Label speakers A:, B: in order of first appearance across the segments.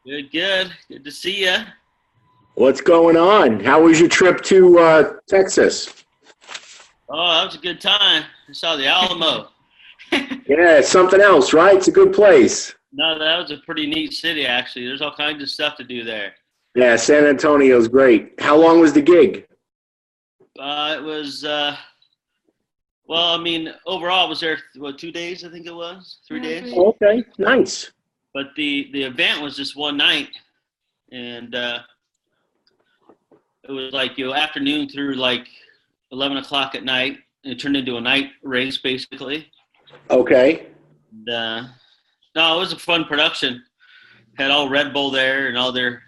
A: Good, good. Good to see you.
B: What's going on? How was your trip to Texas?
A: Oh, that was a good time. I saw the Alamo.
B: Yeah, it's something else, right? It's a good place.
A: No, that was a pretty neat city, actually. There's all kinds of stuff to do there.
B: Yeah, San Antonio's great. How long was the gig?
A: It was, well, I mean, overall, I was there, 2 days, I think it was? 3 days?
B: Okay, nice.
A: But the event was just one night. And it was like, afternoon through like 11 o'clock at night. It turned into a night race, basically.
B: Okay.
A: And, no, it was a fun production. Had all Red Bull there and all their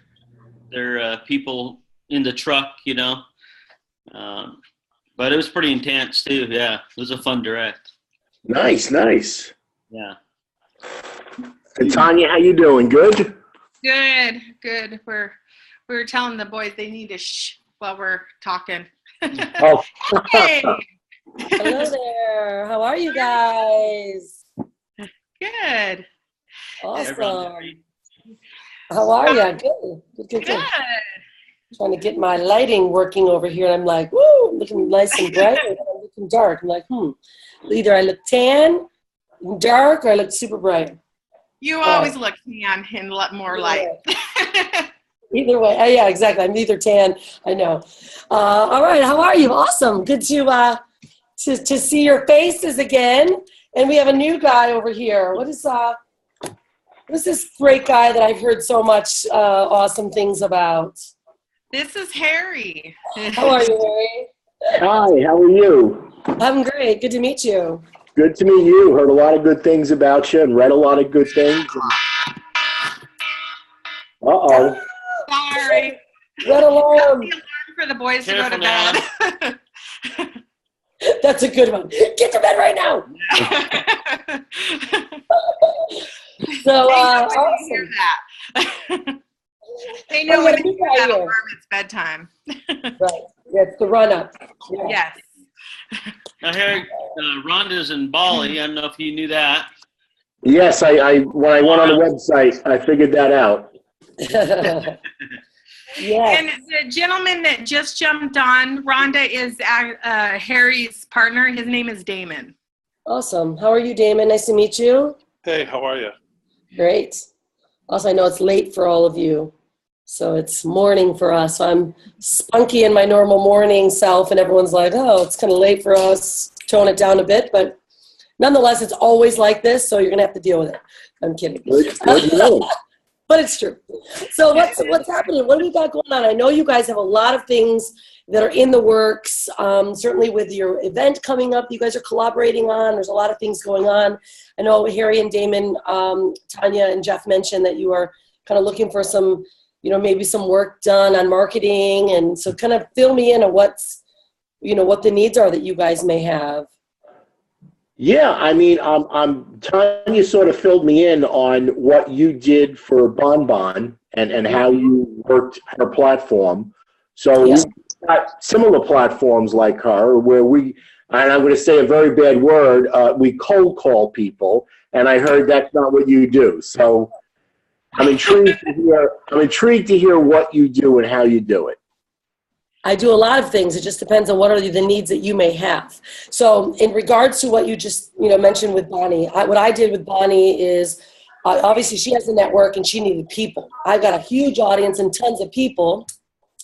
A: people in the truck, But it was pretty intense too. Yeah, it was a fun direct.
B: Nice, nice.
A: Yeah.
B: And Tonya, how you doing? Good?
C: Good, good. We were telling the boys they need to shh while we're talking.
B: Oh.
C: Hey.
D: Hello there. How are you guys?
C: Good.
D: Awesome. How are you? Good. Trying to get my lighting working over here, and I'm like, woo, looking nice and bright, and I'm looking dark. I'm like, either I look tan, dark, or I look super bright.
C: You always look tan and more light.
D: Either way. Yeah, exactly. I'm either tan. I know. All right. How are you? Awesome. Good to see your faces again. And we have a new guy over here. What is this great guy that I've heard so much awesome things about?
C: This is Harry.
D: How are you, Harry?
B: Hi, how are you?
D: I'm great. Good to meet you.
B: Good to meet you. Heard a lot of good things about you and read a lot of good things. Uh-oh.
C: Sorry.
D: Red alarm.
C: That's the alarm for the boys to go to bed.
D: That's a good one. Get to bed right now. So, awesome.
C: Hear that. They know when they hear that alarm, it's bedtime.
D: Right. That's the run-up. Yeah.
C: Yes.
A: Now, Harry, Rhonda's in Bali. I don't know if you knew that.
B: Yes, I when I went on the website, I figured that out.
D: Yeah.
C: And the gentleman that just jumped on, Rhonda, is Harry's partner. His name is Damon.
D: Awesome. How are you, Damon? Nice to meet you.
E: Hey, how are you?
D: Great. Also, I know it's late for all of you, so it's morning for us. So I'm spunky in my normal morning self, and everyone's like, oh, it's kind of late for us. Tone it down a bit, but nonetheless, it's always like this, so you're going to have to deal with it. I'm kidding. But it's true. So what's happening? What do we got going on? I know you guys have a lot of things that are in the works. Certainly with your event coming up, you guys are collaborating on. There's a lot of things going on. I know Harry and Damon, Tonya and Jeff mentioned that you are kind of looking for some, maybe some work done on marketing. And so kind of fill me in on what the needs are that you guys may have.
B: Yeah, I mean, Tonya sort of filled me in on what you did for Bon Bon and how you worked her platform. So we've got similar platforms like her where and I'm going to say a very bad word, we cold call people, and I heard that's not what you do. So I'm intrigued to hear what you do and how you do it.
D: I do a lot of things. It just depends on what are the needs that you may have. So in regards to what you just mentioned with Bonnie, what I did with Bonnie is obviously she has a network and she needed people. I've got a huge audience and tons of people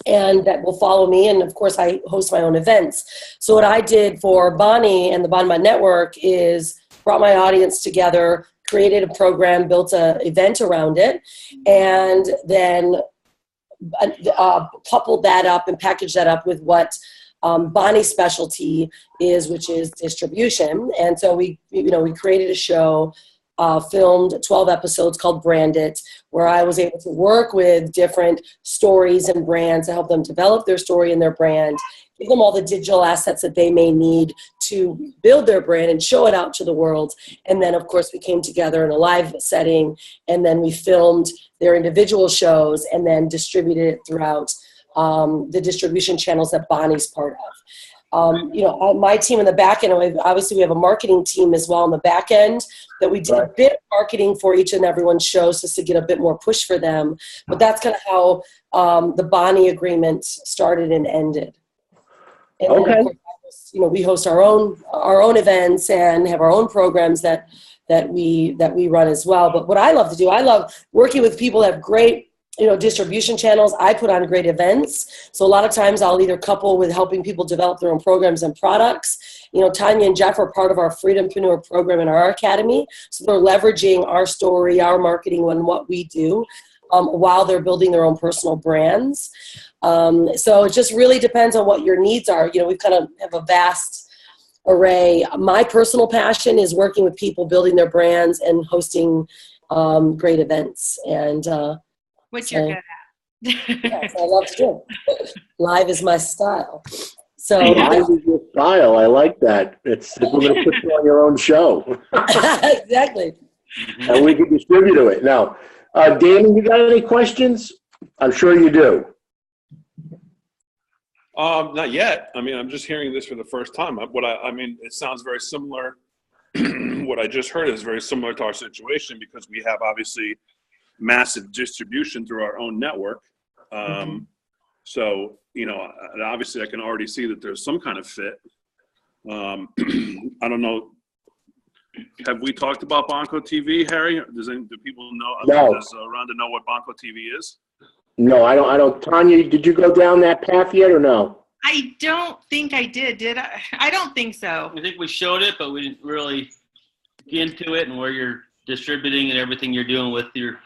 D: and that will follow me. And of course I host my own events. So what I did for Bonnie and the Bon Bon Network is brought my audience together, created a program, built an event around it, and then coupled that up and packaged that up with what Bonnie's specialty is, which is distribution. And so we created a show, filmed 12 episodes called Brand It, where I was able to work with different stories and brands to help them develop their story and their brand, give them all the digital assets that they may need to build their brand and show it out to the world. And then, of course, we came together in a live setting, and then we filmed their individual shows and then distributed it throughout the distribution channels that Bonnie's part My team in the back end, obviously we have a marketing team as well on the back end that we did a bit of marketing for each and every one's shows just to get a bit more push for them. But that's kind of how the Bonnie agreement started and ended. And then, of course, we host our own events and have our own programs that we run as well. But what I love to do, I love working with people that have great distribution channels. I put on great events. So a lot of times I'll either couple with helping people develop their own programs and products. Tonya and Jeff are part of our Freedompreneur program in our academy. So they're leveraging our story, our marketing, and what we do while they're building their own personal brands. So it just really depends on what your needs are. We kind of have a vast array. My personal passion is working with people, building their brands and hosting great events. And
C: which you're good at.
D: Yes, I love to do. Live is my style. So
B: live is your style. I like that. We're going to put you on your own show.
D: Exactly.
B: And we can distribute it. Now, Damon, you got any questions? I'm sure you do.
E: Not yet. I mean, I'm just hearing this for the first time. It sounds very similar. What I just heard is very similar to our situation because we have obviously massive distribution through our own network. So, obviously I can already see that there's some kind of fit. I don't know. Have we talked about Bonko TV, Harry? Do people know?
B: No.
E: Does Rhonda know what Bonko TV is?
B: No, I don't. Tonya, did you go down that path yet or no?
C: I don't think I did I? I don't think so.
A: I think we showed it, but we didn't really get into it and where you're distributing and everything you're doing with your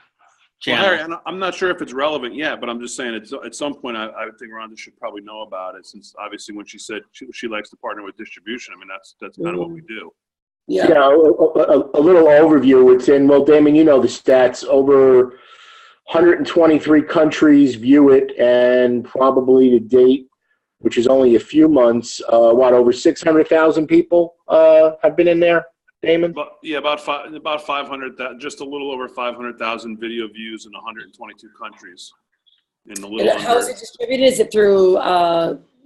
A: channel.
E: Well, Harry, I'm not sure if it's relevant yet, but I'm just saying at some point I think Rhonda should probably know about it since obviously when she said she likes to partner with distribution, I mean, that's kind of what we do.
B: Yeah, a little overview. It's in, well, Damon, the stats. Over 123 countries view it, and probably to date, which is only a few months, over 600,000 people have been in there, Damon?
E: About 500, just a little over 500,000 video views in 122 countries.
D: How is it distributed? Is it through?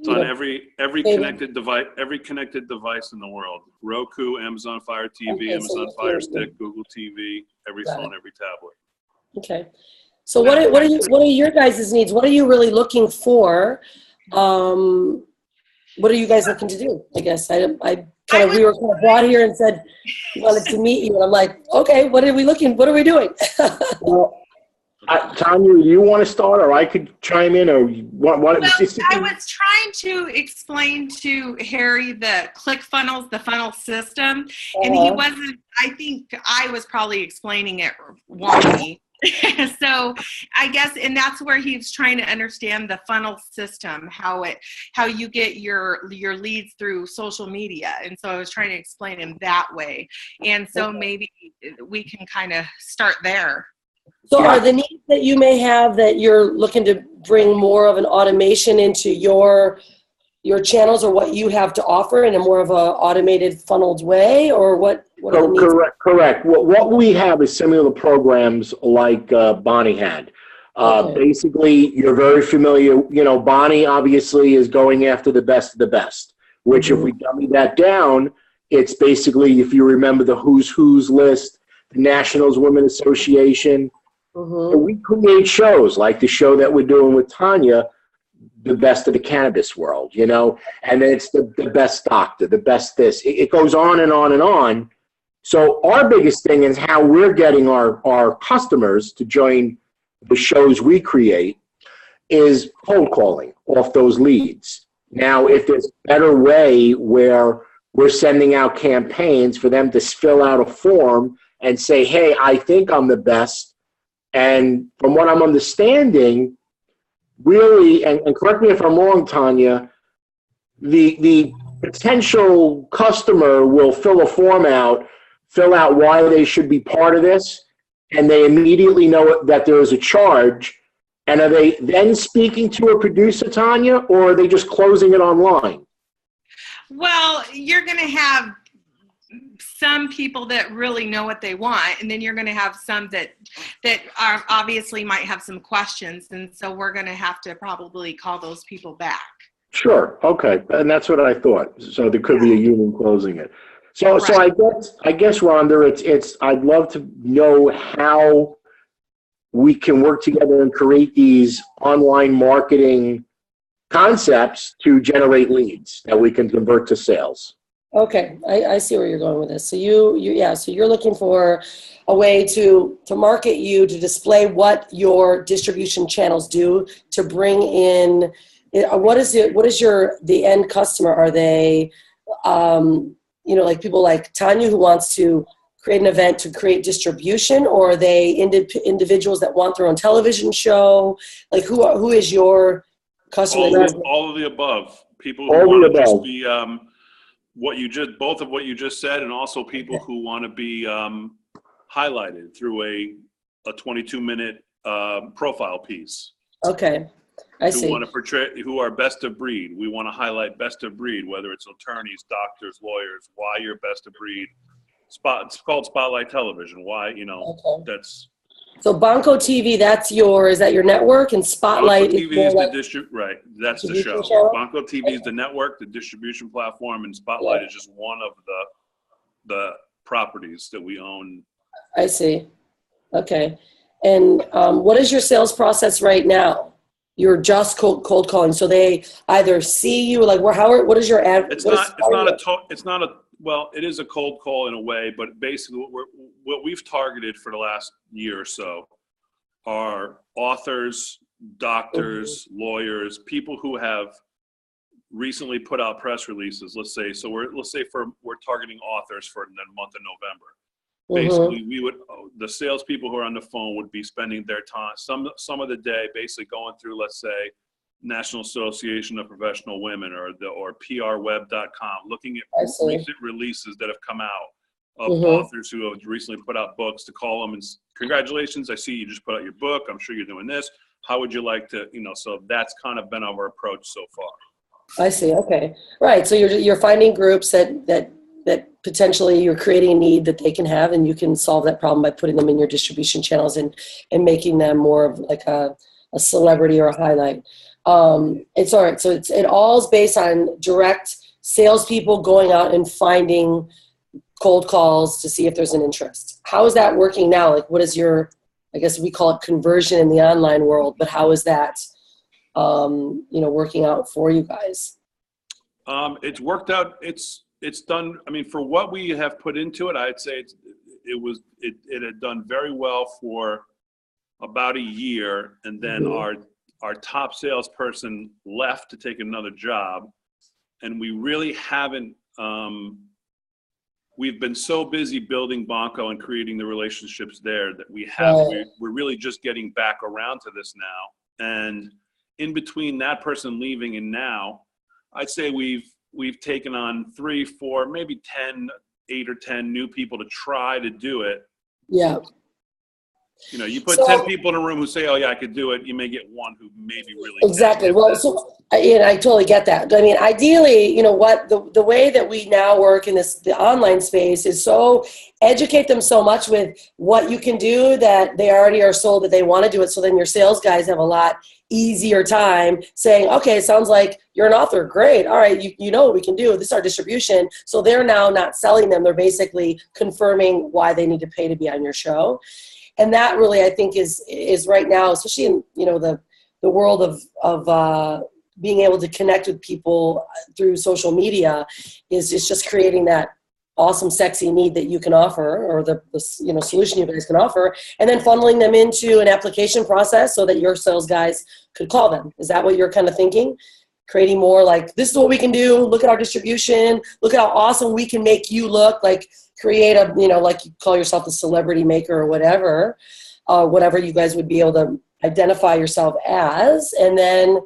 E: It's on every connected device in the world: Roku, Amazon Fire TV, Amazon Fire Stick, Google TV, every phone, every tablet.
D: Okay. So what are your guys' needs? What are you really looking for? What are you guys looking to do? I guess we were kind of brought here and said we wanted to meet you, and I'm like, okay, what are we doing?
B: Well, Tonya, do you want to start, or I could chime in, or what?
C: I was trying to explain to Harry the ClickFunnels, the funnel system, and he wasn't. I think I was probably explaining it wonky. So I guess, and that's where he's trying to understand the funnel system, how you get your leads through social media. And so I was trying to explain him that way. And so maybe we can kind of start there.
D: So are the needs that you may have that you're looking to bring more of an automation into your channels, or what you have to offer in a more of a automated funneled way, or what are the needs?
B: Correct. What we have is similar programs like Bonnie had. Basically, you're very familiar. Bonnie obviously is going after the best of the best, which if we dummy that down, it's basically, if you remember the who's list, the Nationals Women Association. We create shows like the show that we're doing with Tonya, the best of the cannabis world, and then it's the best doctor, the best this. It goes on and on and on. So our biggest thing is how we're getting our customers to join the shows we create is cold calling off those leads. Now, if there's a better way where we're sending out campaigns for them to fill out a form and say, hey, I think I'm the best. And from what I'm understanding, really, and correct me if I'm wrong, Tonya, the potential customer will fill a form out, fill out why they should be part of this, and they immediately know that there is a charge. And are they then speaking to a producer, Tonya, or are they just closing it online?
C: Well, you're going to have some people that really know what they want, and then you're going to have some that are obviously might have some questions, and so we're going to have to probably call those people back.
B: Sure. Okay. And that's what I thought. So there could be a union closing it. So
C: Right.
B: I guess, Rhonda, I'd love to know how we can work together and create these online marketing concepts to generate leads that we can convert to sales.
D: Okay, I see where you're going with this. So so you're looking for a way to market you, to display what your distribution channels do, to bring in, what is the end customer? Are they, like people like Tonya who wants to create an event to create distribution, or are they individuals that want their own television show? Like who is your customer?
E: All of the above. People who
B: All
E: want
B: the
E: to just
B: above.
E: be both of what you just said, and also people who want to be highlighted through a 22-minute profile piece.
D: Okay, I see.
E: Who want to portray, who are best of breed. We want to highlight best of breed, whether it's attorneys, doctors, lawyers, why you're best of breed. It's called Spotlight Television. Why,
D: Okay.
E: that's.
D: So Bonko TV, is that your network? And Spotlight
E: Bonko TV is
D: like
E: that's the show.
D: channel?
E: Bonko TV is the network, the distribution platform, and Spotlight is just one of the properties that we own.
D: I see. Okay. And what is your sales process right now? You're just cold calling. So they either see you, like what is your ad?
E: Well, it is a cold call in a way, but basically what we've targeted for the last year or so are authors, doctors, lawyers, people who have recently put out press releases. Let's say we're targeting authors for the month of November. Basically, the salespeople who are on the phone would be spending their time, some of the day, basically going through, let's say, National Association of Professional Women or prweb.com, looking at recent releases that have come out of authors who have recently put out books, to call them and congratulations, I see you just put out your book. I'm sure you're doing this. How would you like to, so that's kind of been our approach so far.
D: I see. Okay. Right. So you're finding groups that potentially you're creating a need that they can have, and you can solve that problem by putting them in your distribution channels and making them more of like a celebrity or a highlight. It's all right. So it all is based on direct salespeople going out and finding cold calls to see if there's an interest. How is that working now? Like, what is I guess we call it conversion in the online world, but how is that, working out for you guys?
E: It's worked out. It's done. I mean, for what we have put into it, I'd say it had done very well for about a year, and then our top salesperson left to take another job, and we really haven't. We've been so busy building Bonko and creating the relationships there that we're really just getting back around to this now. And in between that person leaving and now, I'd say we've taken on 3, 4, maybe 8 or 10 new people to try to do it.
D: Yeah.
E: You put 10 people in a room who say, "Oh yeah, I could do it." You may get one who maybe really
D: exactly. Well, I totally get that. I mean, ideally, the way that we now work in the online space is so educate them so much with what you can do that they already are sold that they want to do it. So then your sales guys have a lot easier time saying, "Okay, it sounds like you're an author. Great. All right, you know what we can do. This is our distribution." So they're now not selling them. They're basically confirming why they need to pay to be on your show. And that really, I think, is right now, especially in the world of being able to connect with people through social media, is just creating that awesome, sexy need that you can offer, or the solution you guys can offer, and then funneling them into an application process so that your sales guys could call them. Is that what you're kind of thinking? Creating more like, this is what we can do. Look at our distribution. Look at how awesome we can make you look. Like, create a, like you call yourself a celebrity maker or whatever you guys would be able to identify yourself as, and then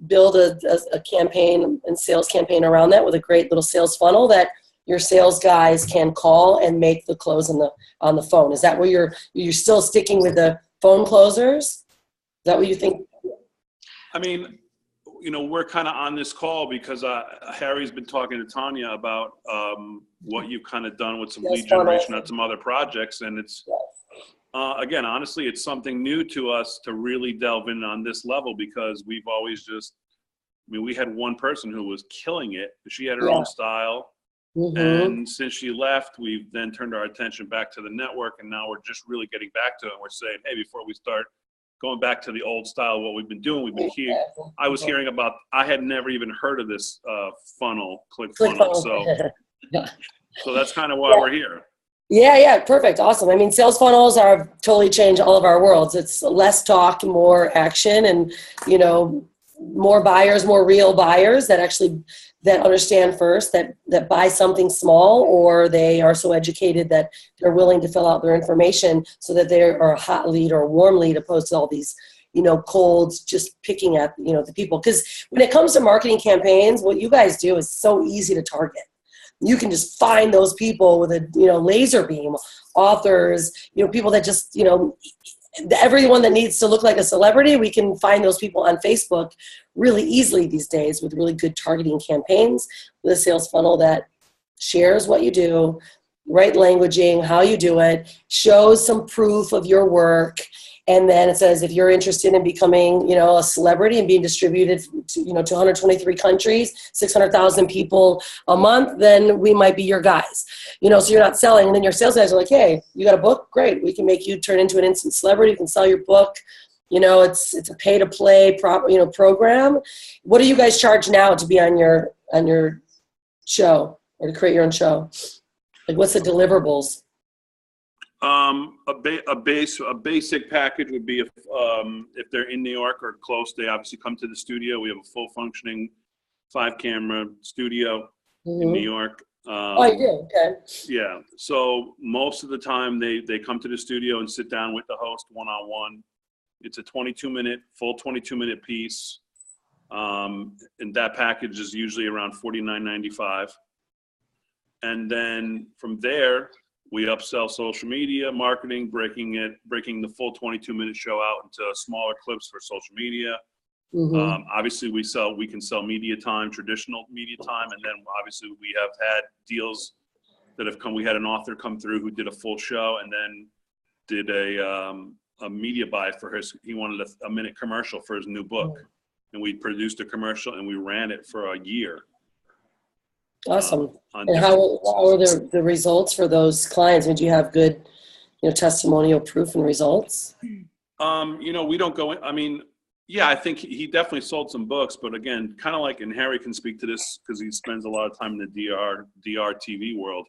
D: build a campaign and sales campaign around that with a great little sales funnel that your sales guys can call and make the close on the phone. Is that where you're still sticking with the phone closers? Is that what you think?
E: I mean, we're kind of on this call because Harry's been talking to Tonya about what you've kind of done with some lead generation on some other projects. And it's, again, honestly, it's something new to us to really delve in on this level, because we've always just mean, we had one person who was killing it. She had her
D: Yeah.
E: own style. And since she left, we've then turned our attention back to the network, and now we're just really getting back to it. And we're saying, hey, before we start going back to the old style, what we've been doing, we've been here. I was hearing about, I had never even heard of this funnel, click funnel. So that's kind of why we're here.
D: Yeah, perfect. Awesome. I mean, sales funnels are totally changed all of our worlds. It's less talk, more action, and, you know, more buyers, more real buyers that actually, that understand first, that buy something small, or they are so educated that they're willing to fill out their information so that they are a hot lead or a warm lead, opposed to all these, you know, colds just picking at, you know, the people. Because when it comes to marketing campaigns, what you guys do is so easy to target. You can just find those people with a, you know, laser beam, authors, you know, people that just, you know, everyone that needs to look like a celebrity, we can find those people on Facebook really easily these days with really good targeting campaigns, with a sales funnel that shares what you do, right languaging, how you do it, shows some proof of your work. And then it says, if you're interested in becoming, you know, a celebrity and being distributed to, you know, to 123 countries, 600,000 people a month, then we might be your guys. You know, so you're not selling. And then your sales guys are like, hey, you got a book? Great. We can make you turn into an instant celebrity. You can sell your book. You know, it's a pay to play program. What do you guys charge now to be on your show, or to create your own show? Like, what's the deliverables?
E: A basic package would be if they're in New York or close, they obviously come to the studio. We have a full functioning 5-camera studio in New York.
D: Oh, you do? Okay.
E: Yeah. So most of the time they come to the studio and sit down with the host one-on-one. It's a full 22-minute piece. And that package is usually around $49.95. And then from there, we upsell social media marketing, breaking the full 22-minute show out into smaller clips for social media. Obviously, we can sell media time, traditional media time, and then obviously we have had deals that have come. We had an author come through who did a full show and then did a media buy for he wanted a minute commercial for his new book, and we produced a commercial and we ran it for a year.
D: Awesome. And how are the results for those clients? Did you have good, you know, testimonial proof and results?
E: You know, we don't go in. I mean, yeah, I think he definitely sold some books, but again, kind of like, and Harry can speak to this because he spends a lot of time in the DR TV world.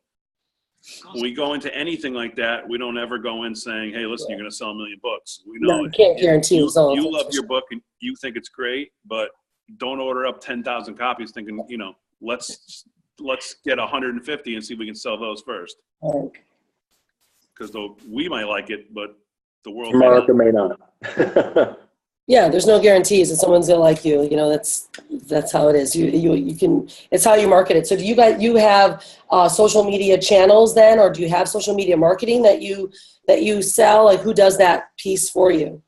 E: When we go into anything like that, we don't ever go in saying, hey, listen, you're going to sell 1 million books. We know
D: you can't guarantee results.
E: You love your book and you think it's great, but don't order up 10,000 copies thinking, you know, let's get 150 and see if we can sell those first. Because we might like it, but the world
B: may not.
D: Yeah, there's no guarantees that someone's gonna like you. You know, that's how it is. You can. It's how you market it. So do you have social media channels then, or do you have social media marketing that you sell? Like, who does that piece for you?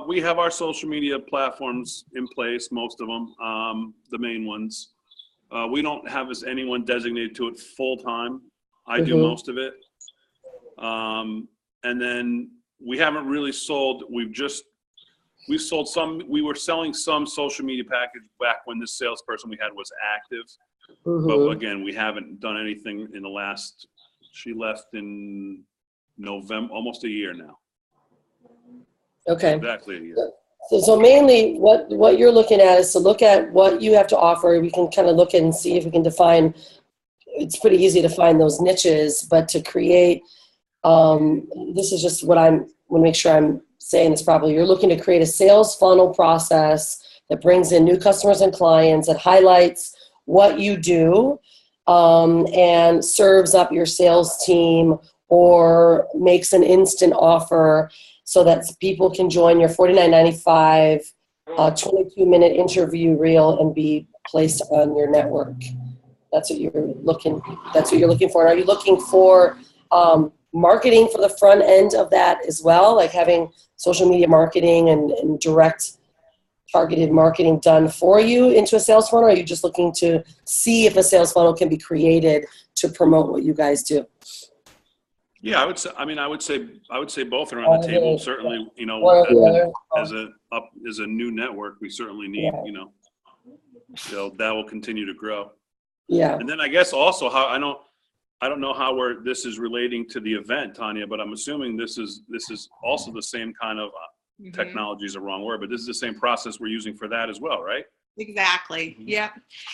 E: We have our social media platforms in place, most of them, the main ones. We don't have anyone designated to it full time. I do most of it. And then we haven't really sold. We sold some. We were selling some social media package back when this salesperson we had was active. But again, we haven't done anything in the last. She left in November, almost a year now.
D: Okay.
E: Exactly a year.
D: So mainly what you're looking at is to look at what you have to offer. We can kind of look and see if we can define, it's pretty easy to find those niches, but to create, this is just what I want to make sure I'm saying this properly. You're looking to create a sales funnel process that brings in new customers and clients, that highlights what you do, and serves up your sales team or makes an instant offer so that people can join your $49.95 22-minute interview reel and be placed on your network. That's what you're looking for. And are you looking for marketing for the front end of that as well, like having social media marketing and direct targeted marketing done for you into a sales funnel? Or are you just looking to see if a sales funnel can be created to promote what you guys do?
E: Yeah, I would say both are on the table. Certainly, you know, as a new network, we certainly need, you know, that will continue to grow.
D: Yeah.
E: And then I guess also how I don't know how this is relating to the event, Tonya, but I'm assuming this is also the same kind of technology is a wrong word, but this is the same process we're using for that as well, right?
C: Exactly. Yep.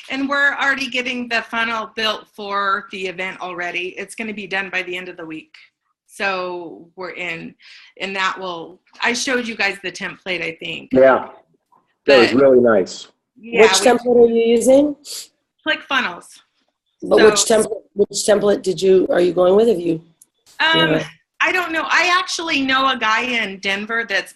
C: And we're already getting the funnel built for the event already. It's going to be done by the end of the week. So we're in, and I showed you guys the template, I think.
B: Yeah. That was really nice.
C: Yeah,
D: Which template are you using?
C: ClickFunnels.
D: But which template are you going with? Have you?
C: I don't know. I actually know a guy in Denver that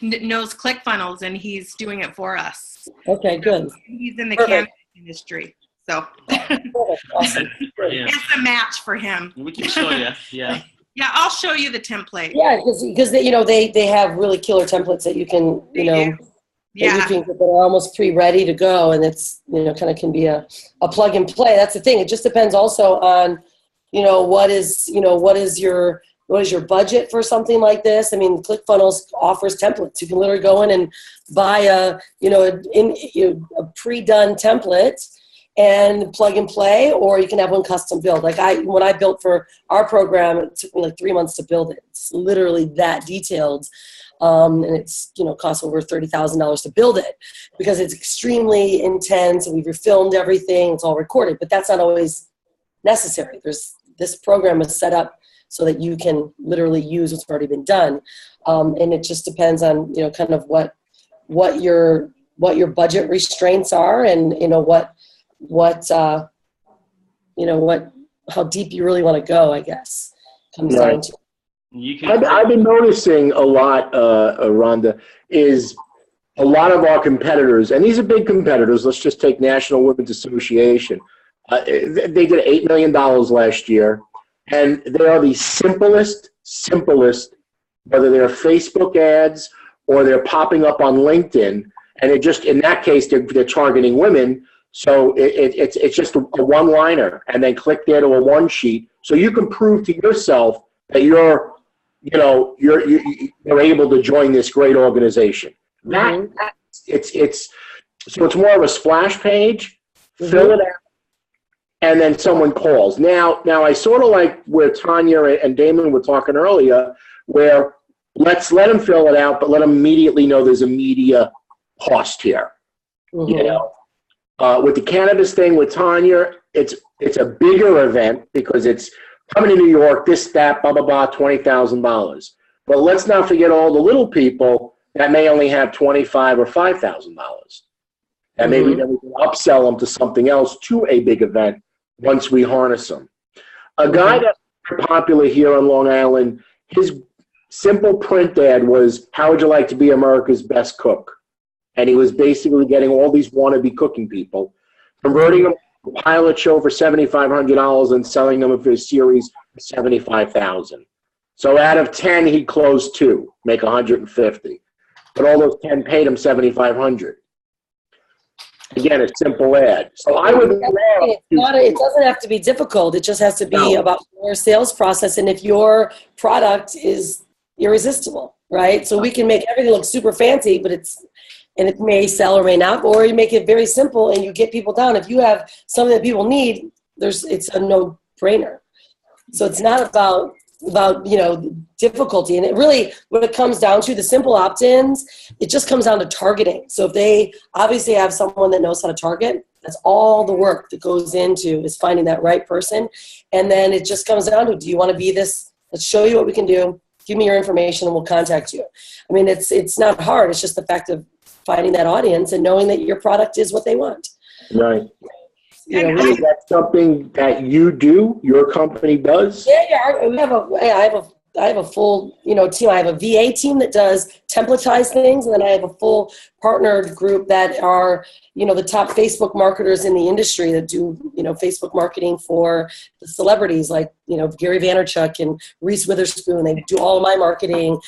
C: knows ClickFunnels, and he's doing it for us.
D: Okay, good.
C: He's in the cannabis industry, so
D: awesome.
C: It's a match for him.
A: We can show you. Yeah.
C: Yeah, I'll show you the template.
D: Yeah, because they have really killer templates that you can that are almost pre-ready to go, and it's kind of can be a plug and play. That's the thing. It just depends also on what is your budget for something like this. I mean, ClickFunnels offers templates. You can literally go in and buy a pre-done template and plug and play, or you can have one custom build. Like when I built for our program, it took me like 3 months to build it. It's literally that detailed. And it's, costs over $30,000 to build it because it's extremely intense, and we've filmed everything. It's all recorded, but that's not always necessary. This program is set up so that you can literally use what's already been done. And it just depends on, kind of what your budget restraints are, and, how deep you really want to go, I guess, comes down to.
B: I've been noticing a lot, Rhonda, is a lot of our competitors, and these are big competitors. Let's just take National Women's Association. They did $8 million last year, and they are the simplest, whether they're Facebook ads or they're popping up on LinkedIn, and it just, in that case, they're targeting women. So it's just a one-liner, and then click there to a one sheet, so you can prove to yourself that you're able to join this great organization. It's more of a splash page. Fill it out, and then someone calls. Now I sort of like where Tonya and Damon were talking earlier, where let's let them fill it out, but let them immediately know there's a media cost here. With the cannabis thing with Tonya, it's a bigger event because it's coming to New York, this, that, blah, blah, blah, $20,000. But let's not forget all the little people that may only have $25,000 or $5,000. And maybe then we can upsell them to something else, to a big event, once we harness them. A guy that's popular here on Long Island, his simple print ad was, how would you like to be America's best cook? And he was basically getting all these wannabe cooking people, converting them to a pilot show for $7,500 and selling them for a series for $75,000. So out of 10, he closed 2, make 150. But all those 10 paid him $7,500. Again, a simple ad. So I would.
D: It doesn't have to be difficult. It just has to be about your sales process, and if your product is irresistible, right? So we can make everything look super fancy, but it may sell or may not, or you make it very simple and you get people down. If you have something that people need, it's a no-brainer. So it's not about difficulty. And it really, when it comes down to the simple opt-ins, it just comes down to targeting. So if they obviously have someone that knows how to target, that's all the work that goes into is finding that right person. And then it just comes down to, do you want to be this? Let's show you what we can do. Give me your information and we'll contact you. I mean, it's not hard. It's just the fact of finding that audience and knowing that your product is what they want.
B: Right. Is that something that you do, your company does?
D: Yeah. I have a full, team. I have a VA team that does templatized things, and then I have a full partnered group that are, the top Facebook marketers in the industry that do, Facebook marketing for the celebrities like, Gary Vaynerchuk and Reese Witherspoon. They do all of my marketing.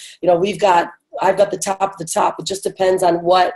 D: I've got the top of the top. It just depends on what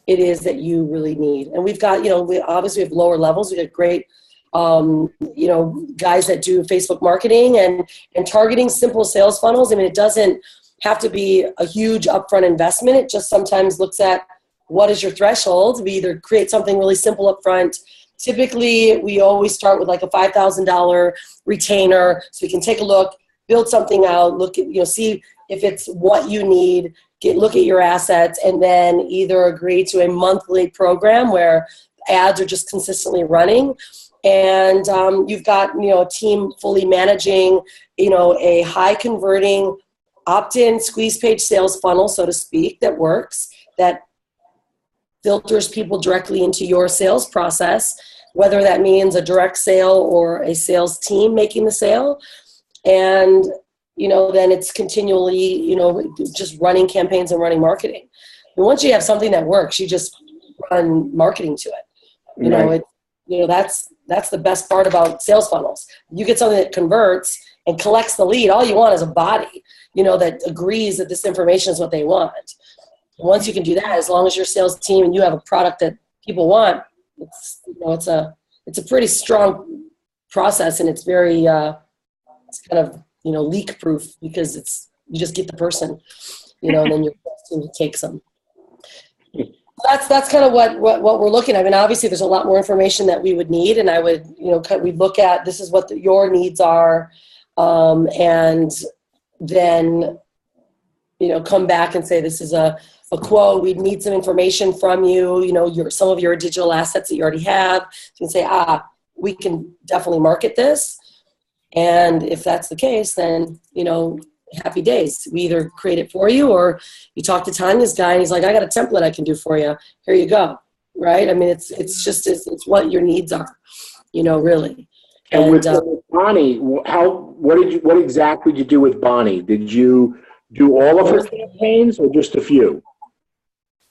D: it is that you really need. And we've got, we obviously have lower levels. We got great, guys that do Facebook marketing and targeting simple sales funnels. I mean, it doesn't have to be a huge upfront investment. It just sometimes looks at what is your threshold? We either create something really simple up front. Typically, we always start with like a $5,000 retainer, so we can take a look, build something out, look at, see if it's what you need, look at your assets, and then either agree to a monthly program where ads are just consistently running. And you've got, a team fully managing, a high converting opt-in squeeze page sales funnel, so to speak, that works, that filters people directly into your sales process, whether that means a direct sale or a sales team making the sale. And, then it's continually, just running campaigns and running marketing. And once you have something that works, you just run marketing to it. That's the best part about sales funnels. You get something that converts and collects the lead. All you want is a body, that agrees that this information is what they want. Once you can do that, as long as your sales team and you have a product that people want, it's a pretty strong process, and it's very it's kind of leak proof, because you just get the person, and then your sales team takes them. That's kind of what we're looking at. I mean, obviously there's a lot more information that we would need, and I would we'd look at, this is what your needs are, and then come back and say, this is a quote. We'd need some information from you, some of your digital assets that you already have. You can say, we can definitely market this. And if that's the case, then, happy days. We either create it for you, or you talk to Tonya's guy and he's like, I got a template I can do for you. Here you go. Right? I mean, it's what your needs are, really.
B: And with Bonnie, what exactly did you do with Bonnie? Did you do all of her campaigns or just a few?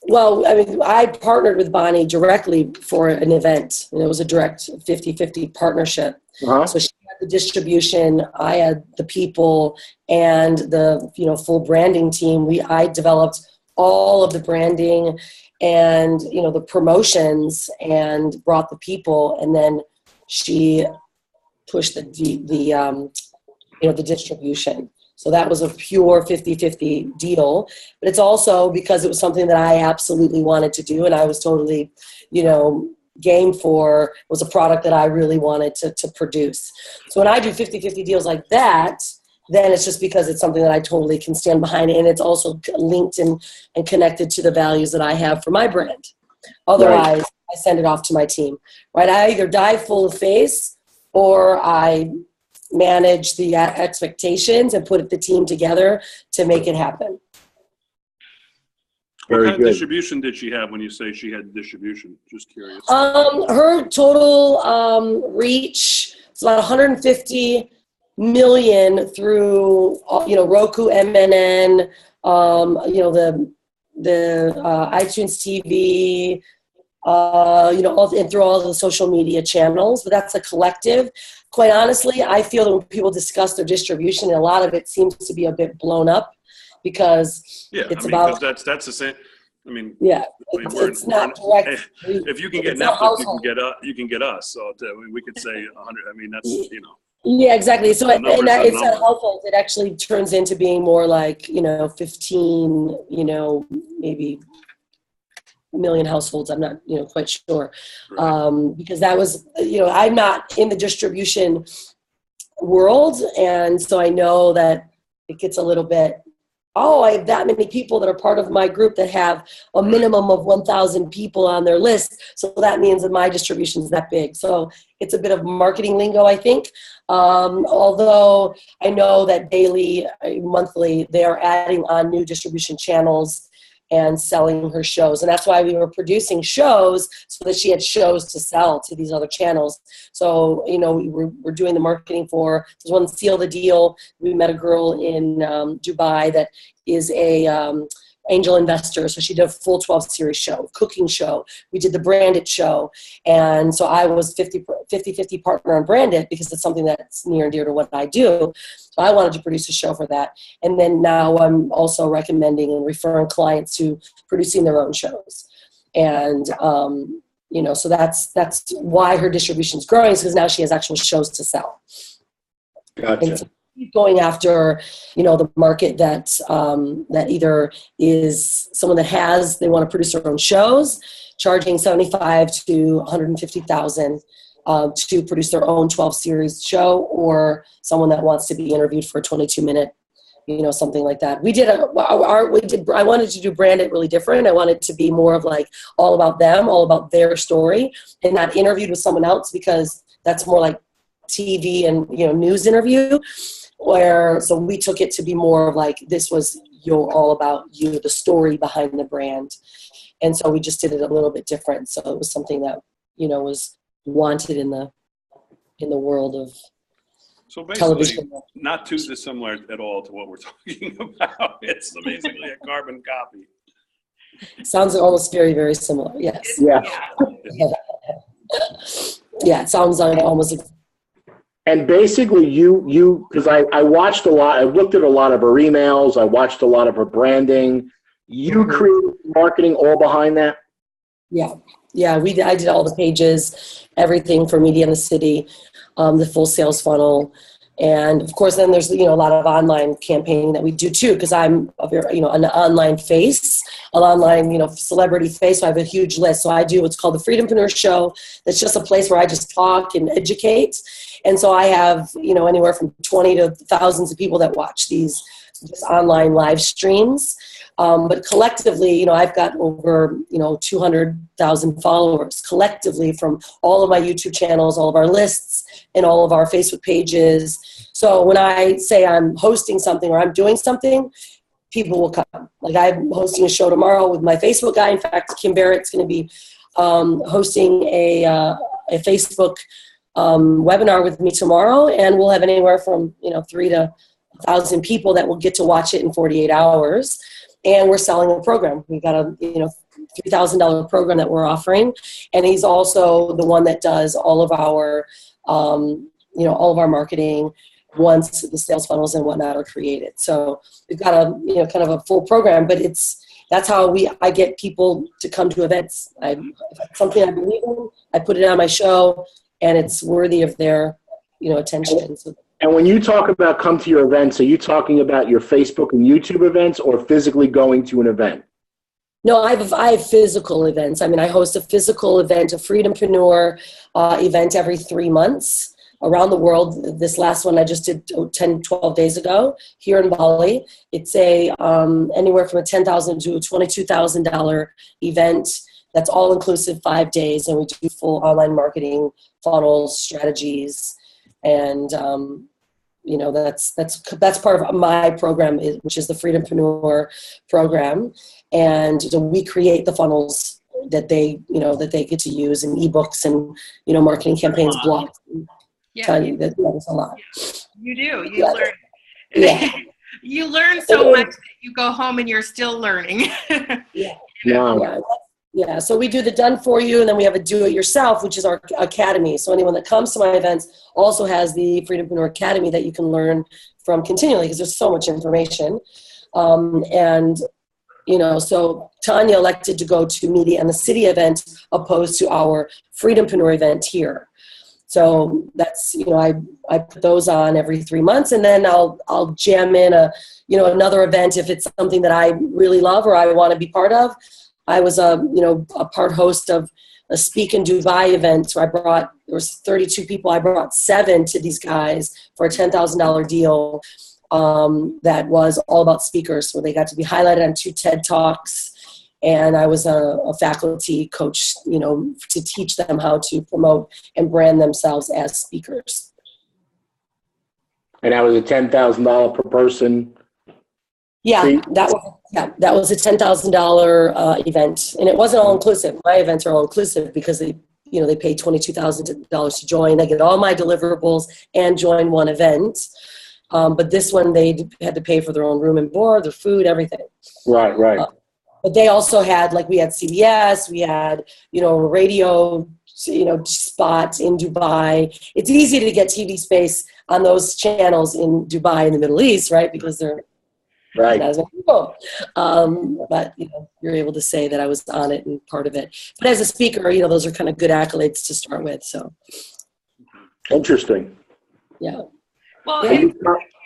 D: Well, I mean, I partnered with Bonnie directly for an event, and it was a direct 50-50 partnership.
B: Uh-huh.
D: So she had the distribution, I had the people, and the full branding team. I developed all of the branding and the promotions, and brought the people, and then she pushed the distribution. So that was a pure 50-50 deal. But it's also because it was something that I absolutely wanted to do, and I was totally, game for. It was a product that I really wanted to produce. So when I do 50-50 deals like that, then it's just because it's something that I totally can stand behind, and it's also linked and connected to the values that I have for my brand. Otherwise, right, I send it off to my team. Right? I either dive full face, or I manage the expectations and put the team together to make it happen.
E: What kind of distribution did she have when you say she had distribution? Just curious.
D: Her total reach is about 150 million through Roku, MNN, the iTunes TV, and through all the social media channels. But that's a collective. Quite honestly, I feel that when people discuss their distribution, a lot of it seems to be a bit blown up, because
E: because that's the same. I mean,
D: it's not direct.
E: If you can get Netflix, you can get us. So we could say 100. I mean, that's
D: Yeah, exactly. So it's not households. It actually turns into being more like 15, maybe million households. I'm not quite sure, right. Because that was I'm not in the distribution world, and so I know that it gets a little bit, I have that many people that are part of my group that have a minimum of 1,000 people on their list, so that means that my distribution is that big. So it's a bit of marketing lingo, I think, although I know that daily, monthly, they are adding on new distribution channels and selling her shows. And that's why we were producing shows, so that she had shows to sell to these other channels. So, we're doing the marketing for, there's one Seal the Deal. We met a girl in Dubai that is a angel investor. So she did a full 12 series show, cooking show. We did the branded show. And so I was 50-50 partner on branded, because it's something that's near and dear to what I do. So I wanted to produce a show for that. And then now I'm also recommending and referring clients to producing their own shows. And, so that's why her distribution is growing, because now she has actual shows to sell.
B: Gotcha.
D: going after, the market that that either is someone that they want to produce their own shows, charging $75,000 to $150,000 to produce their own 12 series show, or someone that wants to be interviewed for a 22-minute, something like that. I wanted to do brand it really different. I wanted to be more of like all about them, all about their story, and not interviewed with someone else, because that's more like TV and news interview. So we took it to be more of like, this was all about you, the story behind the brand, and so we just did it a little bit different. So it was something that was wanted in the world of
E: basically
D: television.
E: Not too dissimilar at all to what we're talking about. It's basically a carbon copy.
D: Sounds almost very, very similar. Yes.
B: Yeah.
D: Yeah, it sounds like almost.
B: And basically because I watched a lot, I looked at a lot of her emails, I watched a lot of her branding. You created marketing all behind that?
D: Yeah. I did all the pages, everything for Media in the City, the full sales funnel. And of course, then there's, a lot of online campaigning that we do too, because I'm an online face, an online, celebrity face. So I have a huge list. So I do what's called the Freedompreneur Show. That's just a place where I just talk and educate. And so I have, anywhere from 20 to thousands of people that watch these just online live streams. But collectively, I've got over, 200,000 followers collectively from all of my YouTube channels, all of our lists, and all of our Facebook pages. So when I say I'm hosting something or I'm doing something, people will come. Like, I'm hosting a show tomorrow with my Facebook guy. In fact, Kim Barrett's going to be hosting a Facebook webinar with me tomorrow, and we'll have anywhere from 3 to 1,000 people that will get to watch it in 48 hours. And we're selling a program. We've got a $3,000 program that we're offering, and he's also the one that does all of our all of our marketing once the sales funnels and whatnot are created. So we've got a kind of a full program, but that's how I get people to come to events. If it's something I believe in, I put it on my show, and it's worthy of their attention. So,
B: and when you talk about come to your events, are you talking about your Facebook and YouTube events, or physically going to an event?
D: No, I have physical events. I mean, I host a physical event, a Freedompreneur event every 3 months around the world. This last one I just did 10, 12 days ago here in Bali. It's a anywhere from a $10,000 to a $22,000 event. That's all inclusive, 5 days, and we do full online marketing, funnels, strategies. And, that's part of my program, which is the Freedompreneur program. And so we create the funnels that they get to use in ebooks and, marketing campaigns, blogs.
C: Yeah,
D: That's a lot.
C: You do. You learn.
D: Yeah.
C: You learn so much that you go home and you're still learning.
D: Yeah, so we do the done for you, and then we have a do it yourself, which is our academy. So anyone that comes to my events also has the Freedompreneur Academy that you can learn from continually, because there's so much information. So Tonya elected to go to Media in the City event opposed to our Freedompreneur event here. So that's, I put those on every 3 months, and then I'll jam in another event if it's something that I really love or I want to be part of. I was a part host of a Speak in Dubai event. So there was 32 people. I brought 7 to these guys for a $10,000 deal that was all about speakers. So they got to be highlighted on 2 TED Talks. And I was a faculty coach, to teach them how to promote and brand themselves as speakers.
B: And that was a $10,000 per person.
D: Yeah, that was a $10,000 event, and it wasn't all inclusive. My events are all inclusive because they pay $22,000 to join. They get all my deliverables and join one event. But this one, they had to pay for their own room and board, their food, everything.
B: Right.
D: But they also had, we had CBS, we had, a radio, spot in Dubai. It's easy to get TV space on those channels in Dubai in the Middle East, right? Because they're
B: right.
D: Not as many people. But you're able to say that I was on it and part of it. But as a speaker, those are kind of good accolades to start with. So
B: interesting.
D: Yeah.
C: Well,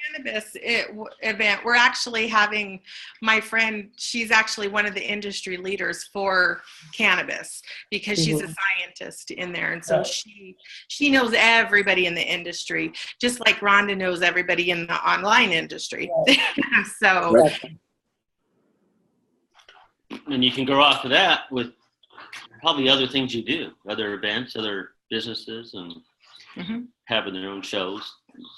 C: cannabis event, we're actually having my friend, she's actually one of the industry leaders for cannabis because she's a scientist in there. And so she knows everybody in the industry, just like Rhonda knows everybody in the online industry. So.
D: Right.
A: And you can grow off of that with probably other things you do, other events, other businesses, and having their own shows.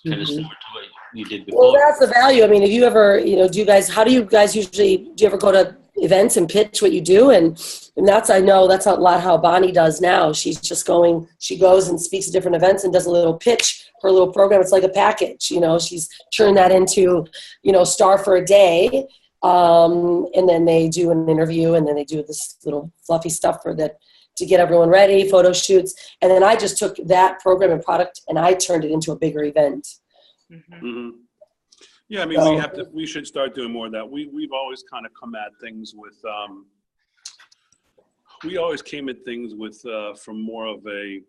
A: Kind of similar to what you did before.
D: Well, that's the value. I mean, if you ever, how do you guys usually, do you ever go to events and pitch what you do? And that's, I know that's a lot how Bonnie does now. She's just she goes and speaks at different events and does a little pitch, her little program. It's like a package, she's turned that into, Star for a Day. And then they do an interview, and then they do this little fluffy stuff for that to get everyone ready, photo shoots. And then I just took that program and product and I turned it into a bigger event.
E: Yeah, I mean, we should start doing more of that. We've always kind of come at things with, we always came at things with, from more of a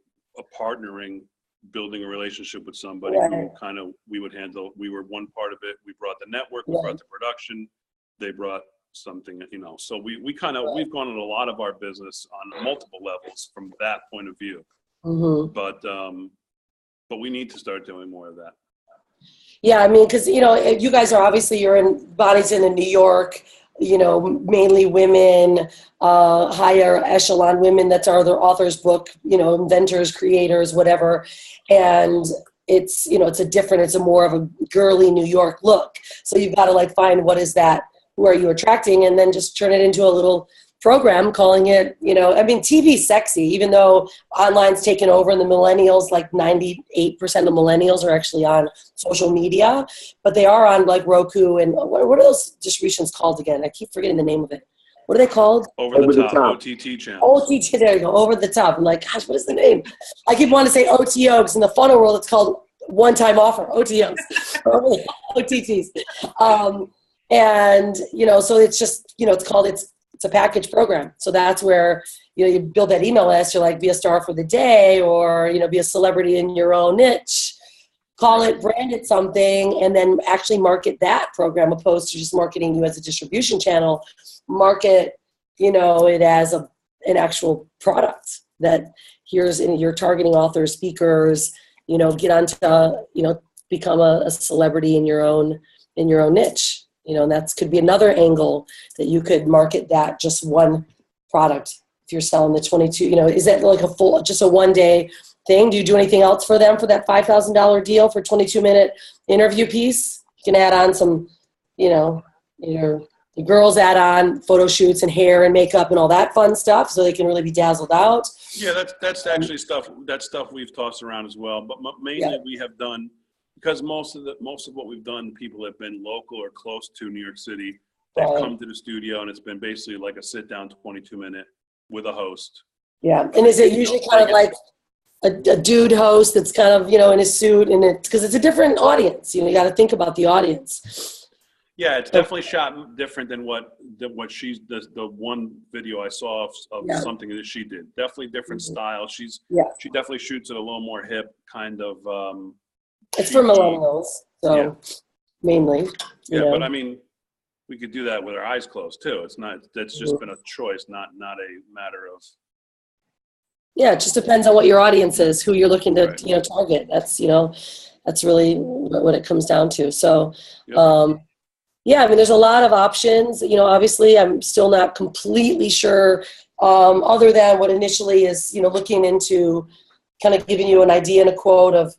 E: partnering, building a relationship with somebody who kind of, we were one part of it. We brought the network, we brought the production. They brought something, so we've gone on a lot of our business on multiple levels from that point of view. But we need to start doing more of that.
D: Yeah, I mean, because, you guys are obviously, Bonnie's in New York, mainly women, higher echelon women. That's our other author's book, inventors, creators, whatever. And it's, it's a more of a girly New York look. So you've got to find what is that, who are you attracting, and then just turn it into a little program calling it, TV's sexy, even though online's taken over and the millennials, 98% of millennials are actually on social media, but they are on Roku and what are those distributions called again? I keep forgetting the name of it. What are they called?
E: Over the top. OTT channels.
D: OTT, there you go, over the top. I'm like, gosh, what is the name? I keep wanting to say OTO because in the funnel world it's called one-time offer, OTOs, OTTs. And, so it's just, it's a package program. So that's where, you build that email list. You're like, be a star for the day, or, be a celebrity in your own niche, call it, brand it something, and then actually market that program opposed to just marketing you as a distribution channel. Market, it as an actual product that you're targeting authors, speakers, get onto, become a celebrity in your own niche. And that could be another angle that you could market that just one product. If you're selling the 22, is that just a one-day thing? Do you do anything else for them for that $5,000 deal for 22-minute interview piece? You can add on some, the girls add on photo shoots and hair and makeup and all that fun stuff so they can really be dazzled out.
E: Yeah, that's actually stuff we've tossed around as well. But mainly we have done, because most of what we've done, people have been local or close to New York City. They've come to the studio, and it's been basically like a sit-down 22-minute with a host. Yeah, and is it usually kind of like a dude host that's kind of in his suit, and because it's a different audience. You got to think about the audience. Yeah, it's definitely shot different than what she's the one video I saw of something that she did. Definitely different style. She definitely shoots it a little more hip kind of. It's for millennials, so mainly. Yeah, but I mean, we could do that with our eyes closed too. It's not. That's just been a choice, not a matter of. Yeah, it just depends on what your audience is, who you're looking to target. That's that's really what it comes down to. So, yeah, I mean, there's a lot of options. Obviously, I'm still not completely sure, other than what initially is looking into, kind of giving you an idea and a quote of.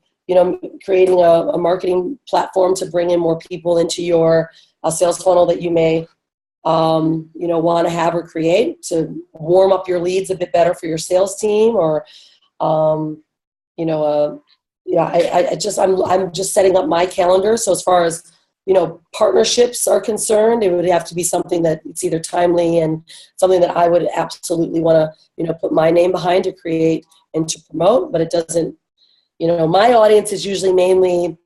E: Creating a marketing platform to bring in more people into your sales funnel that you may, want to have or create to warm up your leads a bit better for your sales team, or, I'm just setting up my calendar. So as far as, partnerships are concerned, it would have to be something that it's either timely and something that I would absolutely want to, put my name behind to create and to promote, but it doesn't. My audience is usually mainly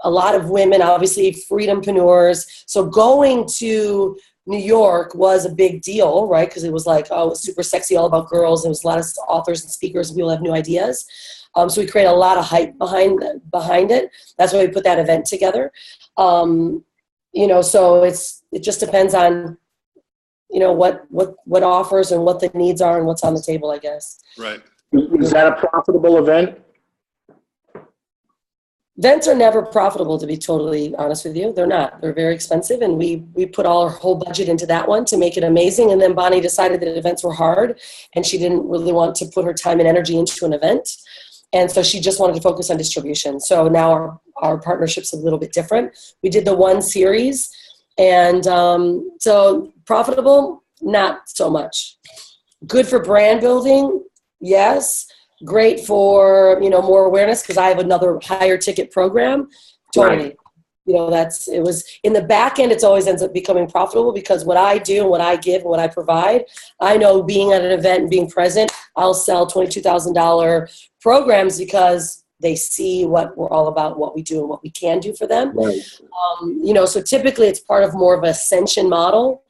E: a lot of women, obviously freedompreneurs. So going to New York was a big deal, right? Because it was it was super sexy, all about girls. There was a lot of authors and speakers and people have new ideas.
D: So we create a lot of hype behind it. That's why we put that event together. So it just depends on, what offers and what the needs are and what's on the table, I guess.
E: Right.
B: Is that a profitable event?
D: Events are never profitable, to be totally honest with you. They're not. They're very expensive, and we put all our whole budget into that one to make it amazing. And then Bonnie decided that events were hard, and she didn't really want to put her time and energy into an event. And so she just wanted to focus on distribution. So now our partnership's a little bit different. We did the one series, and so profitable, not so much. Good for brand building, yes. Great for, more awareness, because I have another higher ticket program. Totally. Right. It was in the back end, it always ends up becoming profitable, because what I do and what I give and what I provide, I know being at an event and being present, I'll sell $22,000 programs because they see what we're all about, what we do and what we can do for them.
B: Right.
D: So typically it's part of more of an ascension model.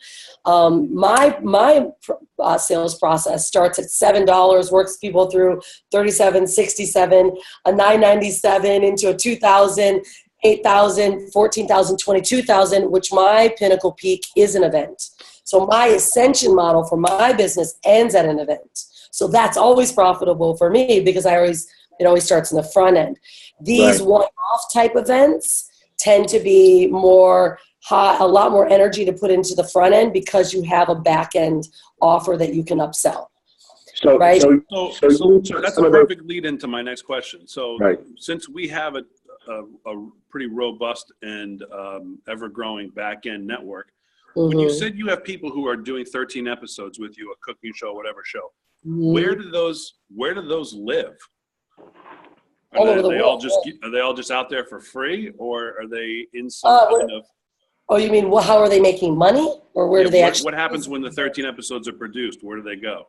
D: My sales process starts at $7, works people through $37, $67, a $997 into a $2,000, $8,000, $14,000, $22,000, which my pinnacle peak is an event. So my ascension model for my business ends at an event. So that's always profitable for me, because it always starts in the front end. These one-off type events tend to be a lot more energy to put into the front end, because you have a back end offer that you can upsell.
B: So
D: right?
E: So that's a perfect lead into my next question. So since we have a pretty robust and ever-growing back end network, when you said you have people who are doing 13 episodes with you, a cooking show, whatever show, where do those live?
D: All over the world.
E: Are they all just out there for free, or are they in some kind of?
D: Oh, you mean how are they making money, or where do they actually?
E: What happens when the 13 episodes are produced? Where do they go?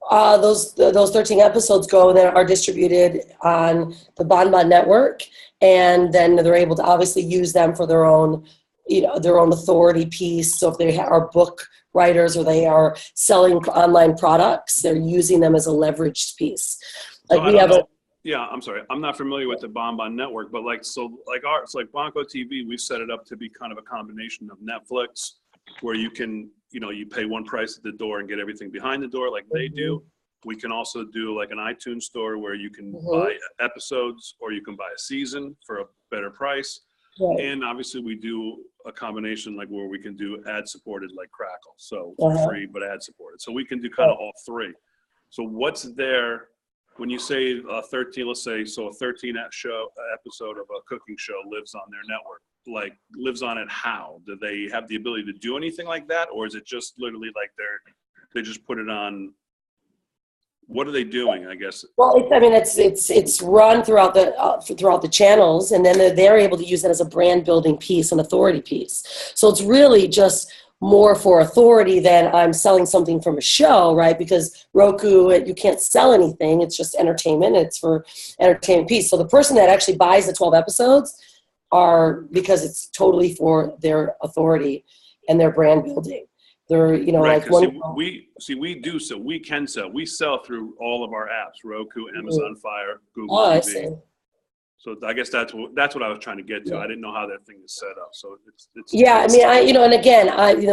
D: Those 13 episodes go and then are distributed on the Bon network, and then they're able to obviously use them for their own authority piece. So if they are book writers or they are selling online products, they're using them as a leveraged piece.
E: I'm sorry. I'm not familiar with the Bon network, but like Bonko TV, we've set it up to be kind of a combination of Netflix, where you can, you pay one price at the door and get everything behind the door like they do. We can also do like an iTunes store where you can buy episodes, or you can buy a season for a better price. Right. And obviously we do a combination like where we can do ad supported, like Crackle. So for free, but ad supported. So we can do kind of all three. So what's there? When you say 13, let's say, so a 13 episode of a cooking show lives on their network, like lives on it how? Do they have the ability to do anything like that? Or is it just literally like they just put it on? What are they doing, I guess? Well,
D: it's run throughout the channels, and then they're able to use that as a brand building piece, an authority piece. So it's really just more for authority than I'm selling something from a show, right? Because Roku, you can't sell anything. It's just entertainment. It's for entertainment piece. So the person that actually buys the 12 episodes because it's totally for their authority and their brand building. They're,
E: right, we can sell. We sell through all of our apps, Roku, Amazon Fire, Google TV.
D: I see.
E: So I guess that's what I was trying to get to. I didn't know how that thing is set up. So it's
D: and again,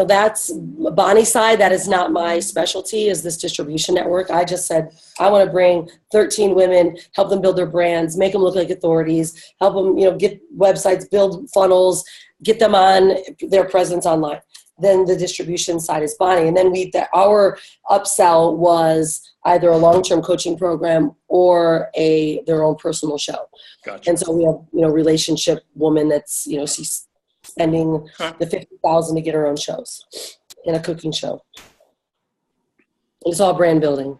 D: that's Bonnie's side. That is not my specialty, is this distribution network. I just said, I want to bring 13 women, help them build their brands, make them look like authorities, help them, get websites, build funnels, get them on their presence online. Then the distribution side is Bonnie. And then our upsell was either a long-term coaching program or their own personal show.
E: Gotcha.
D: And so we have, relationship woman that's, she's spending the $50,000 to get her own shows in a cooking show. It's all brand building.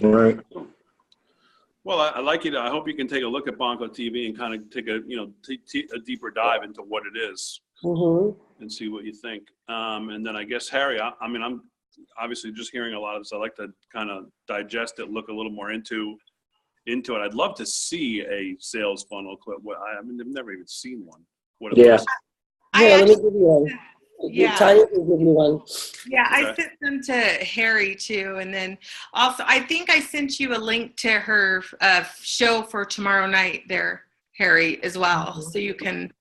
B: All right.
E: Well, I like it. I hope you can take a look at Bonko TV and kind of take a deeper dive into what it is. And see what you think. And then I guess, Harry, I'm obviously just hearing a lot of this. I like to kind of digest it, look a little more into it. I'd love to see a sales funnel clip. I've never even seen one. What it looks like.
D: Let me give you one.
C: Yeah.
D: Tonya can give you one.
C: Yeah, I
E: Okay.
C: sent them to Harry too, and then also I think I sent you a link to her show for tomorrow night there, Harry, as well, so you can.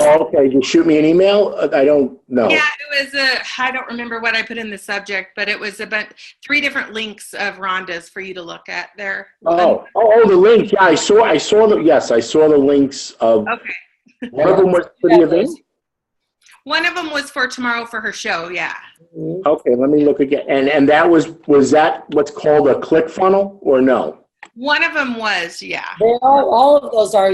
B: Oh, okay, you shoot me an email? I don't know.
C: Yeah, it was I don't remember what I put in the subject, but it was about 3 different links of Rhonda's for you to look at there.
B: Oh, the link. Yeah, I saw the, yes, I saw the links of,
C: Okay.
B: one of them was for the event?
C: One of them was for tomorrow for her show, yeah.
B: Okay, let me look again. And that was that what's called a click funnel or no?
C: One of them was, yeah.
D: All of those are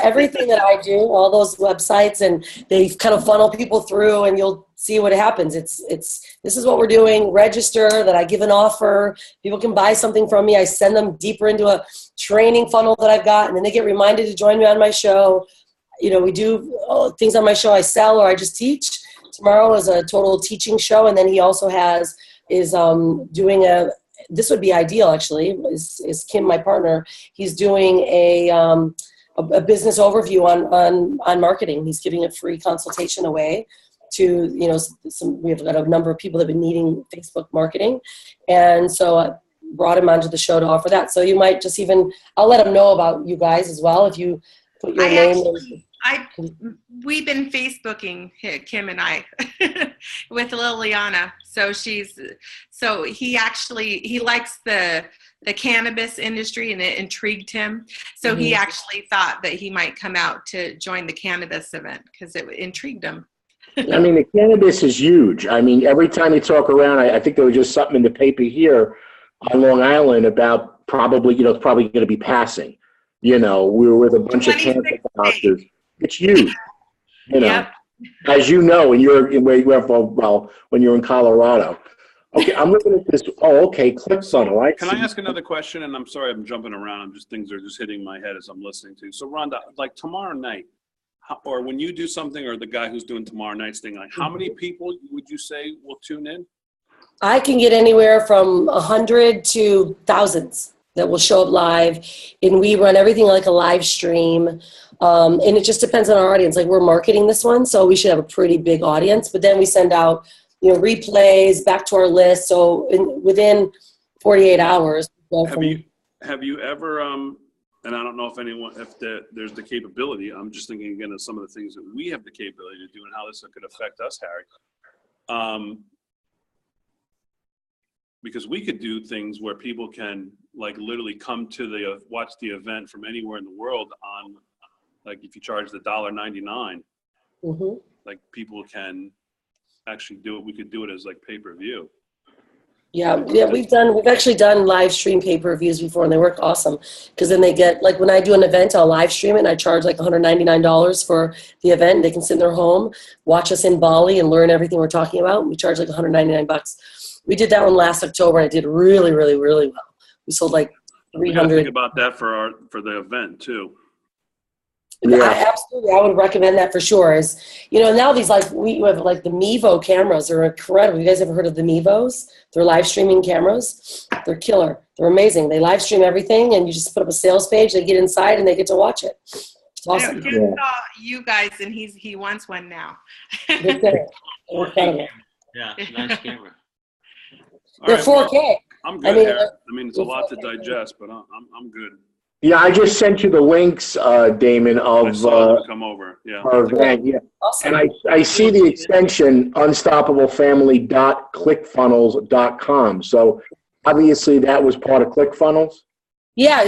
D: everything that I do, all those websites, and they kind of funnel people through, and you'll see what happens. This is what we're doing. Register, that I give an offer. People can buy something from me. I send them deeper into a training funnel that I've got, and then they get reminded to join me on my show. You know, we do things on my show I sell or I just teach. Tomorrow is a total teaching show, and then he also is doing this would be ideal actually, is Kim, my partner. He's doing a business overview on marketing. He's giving a free consultation away to, you know, we've got a number of people that have been needing Facebook marketing. And so I brought him onto the show to offer that. So you might just I'll let him know about you guys as well if you put your name
C: we've been Facebooking, Kim and I, with Liliana. So he likes the cannabis industry, and it intrigued him. So he actually thought that he might come out to join the cannabis event because it intrigued him.
B: I mean, the cannabis is huge. I mean, every time you talk around, I think there was just something in the paper here on Long Island about probably going to be passing. You know, we were with a bunch of cancer doctors. It's huge, you know,
C: Yep.
B: as you know, when you're in Colorado. Okay, I'm looking at this. Oh, okay, click funnel.
E: Can I ask another question? And I'm sorry, I'm jumping around. Things are just hitting my head as I'm listening to. So, Rhonda, like tomorrow night, or when you do something, or the guy who's doing tomorrow night's thing, like how many people would you say will tune in?
D: I can get anywhere from 100 to thousands that will show up live, and we run everything like a live stream. And it just depends on our audience. Like, we're marketing this one, so we should have a pretty big audience. But then we send out, you know, replays back to our list. So within 48 hours.
E: Have you ever? And I don't know if there's the capability. I'm just thinking again of some of the things that we have the capability to do and how this could affect us, Harry. Because we could do things where people can like literally come to watch the event from anywhere in the world on, like, if you charge the $1.99, like people can actually do it. We could do it as like pay-per-view.
D: Yeah, we've actually done live stream pay-per-views before, and they work awesome because then they get, like, when I do an event, I'll live stream it, and I charge like $199 for the event. And they can sit in their home, watch us in Bali, and learn everything we're talking about. We charge like $199. We did that one last October, and it did really, really, really well. We sold like 300.
E: We gotta think about that for the event too.
D: Yeah, absolutely. I would recommend that for sure. Is, you know, now these, like, we have like the Mevo cameras are incredible. You guys ever heard of the Mevos? They're live streaming cameras. They're killer. They're amazing. They live stream everything, and you just put up a sales page. They get inside and they get to watch it. It's awesome.
C: Kim saw you guys, and he wants one now.
D: They're incredible.
A: Yeah, nice camera.
D: They're 4K.
E: I'm good. I mean, it's a lot to digest, but I'm good.
B: Yeah, I just sent you the links, Damon, of
E: I saw them come over. Yeah.
B: our event. Yeah.
D: Awesome.
B: And I see the extension unstoppablefamily.clickfunnels.com. So obviously that was part of ClickFunnels.
D: Yeah,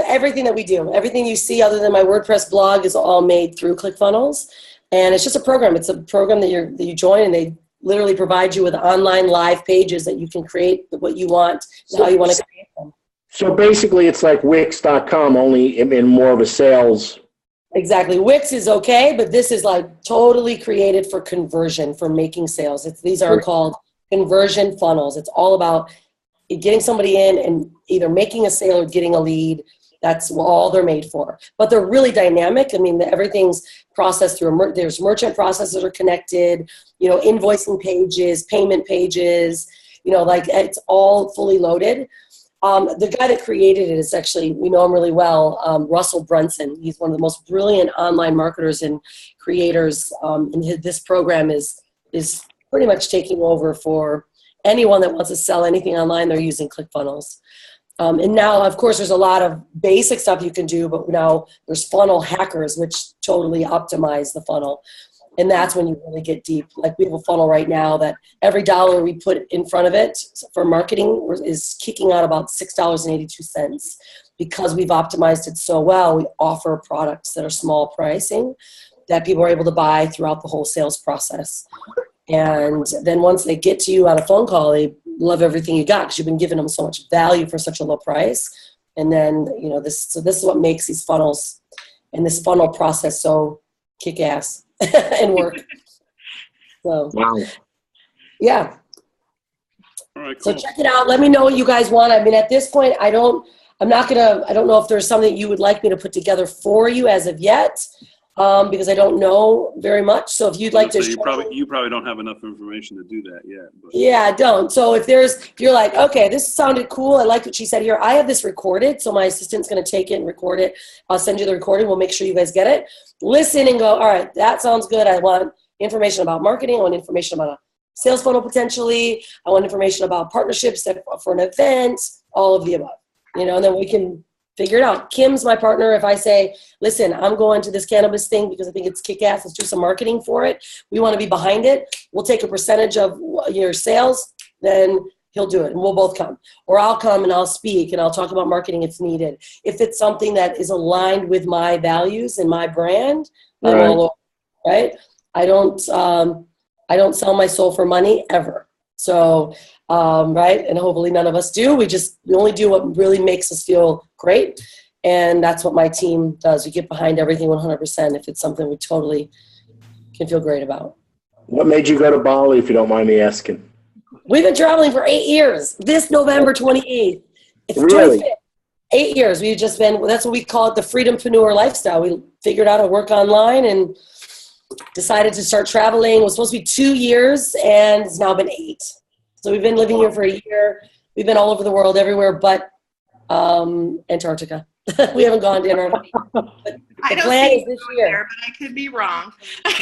D: everything that we do, everything you see other than my WordPress blog is all made through ClickFunnels, and it's just a program. It's a program that you join, and they literally provide you with online live pages that you can create what you want and how you want to create them.
B: So basically it's like Wix.com, only in more of a sales.
D: Exactly. Wix is okay, but this is like totally created for conversion, for making sales. These are called conversion funnels. It's all about getting somebody in and either making a sale or getting a lead. That's all they're made for. But they're really dynamic. I mean, everything's processed through, there's merchant processes that are connected, you know, invoicing pages, payment pages, you know, like, it's all fully loaded. The guy that created it is actually, we know him really well, Russell Brunson. He's one of the most brilliant online marketers and creators. And this program is pretty much taking over for anyone that wants to sell anything online. They're using ClickFunnels. And now, of course, there's a lot of basic stuff you can do, but now there's funnel hackers, which totally optimize the funnel. And that's when you really get deep. Like we have a funnel right now that every dollar we put in front of it for marketing is kicking out about $6.82. Because we've optimized it so well, we offer products that are small pricing that people are able to buy throughout the whole sales process. And then once they get to you on a phone call, they love everything you got because you've been giving them so much value for such a low price. And then, this is what makes these funnels and this funnel process so kick-ass and work. So,
B: Wow.
D: yeah.
E: All right, cool.
D: So check it out. Let me know what you guys want. I mean, at this point, I don't know if there's something you would like me to put together for you as of yet. Because I don't know very much. So if you'd like to,
E: you probably don't have enough information to do that yet. But.
D: Yeah, I don't. So if you're like, okay, this sounded cool. I like what she said here. I have this recorded, so my assistant's going to take it and record it. I'll send you the recording. We'll make sure you guys get it. Listen and go, all right, that sounds good. I want information about marketing. I want information about a sales funnel potentially. I want information about partnerships for an event. All of the above. And then we can figure it out. Kim's my partner. If I say, listen, I'm going to this cannabis thing because I think it's kick-ass, let's do some marketing for it. We want to be behind it. We'll take a percentage of your sales, then he'll do it and we'll both come. Or I'll come and I'll speak and I'll talk about marketing if needed. If it's something that is aligned with my values and my brand, I'm all over, right? I don't sell my soul for money ever. So, right. And hopefully none of us do. We only do what really makes us feel great. And that's what my team does. We get behind everything 100% if it's something we totally can feel great about.
B: What made you go to Bali, if you don't mind me asking?
D: We've been traveling for 8 years. This November 28th. It's
B: really?
D: 25th. 8 years. We've just been, that's what we call it, the freedompreneur lifestyle. We figured out how to work online and decided to start traveling. It was supposed to be 2 years and it's now been 8. So we've been living here for a year. We've been all over the world, everywhere but Antarctica. We haven't gone to Antarctica. But
C: I don't
D: plan
C: think
D: is this
C: going
D: year.
C: there, but I could be wrong.